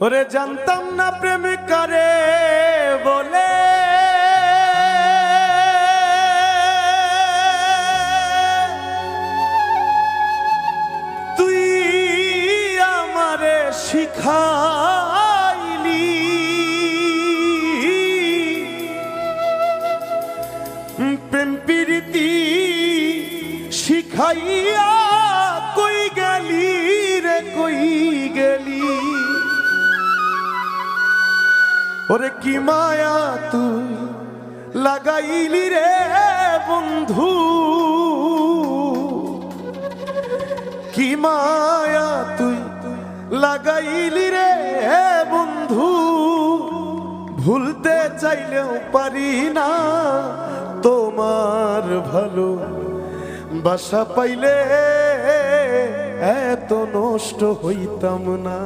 ওরে জানতাম না প্রেম করে বলে, তুই আমারে শিখাইলি প্রেম প্রীতি শিখাইয়া কই গেলি রে কই গেলি। ওরে কি মায়া তুই লাগাইলি রে বন্ধু, কি মায়া তুই লাগাইলি রে বন্ধু। ভুলতে চাইলেও পারি না তোমার ভালো বাসা পাইলে এত নষ্ট হইতাম না।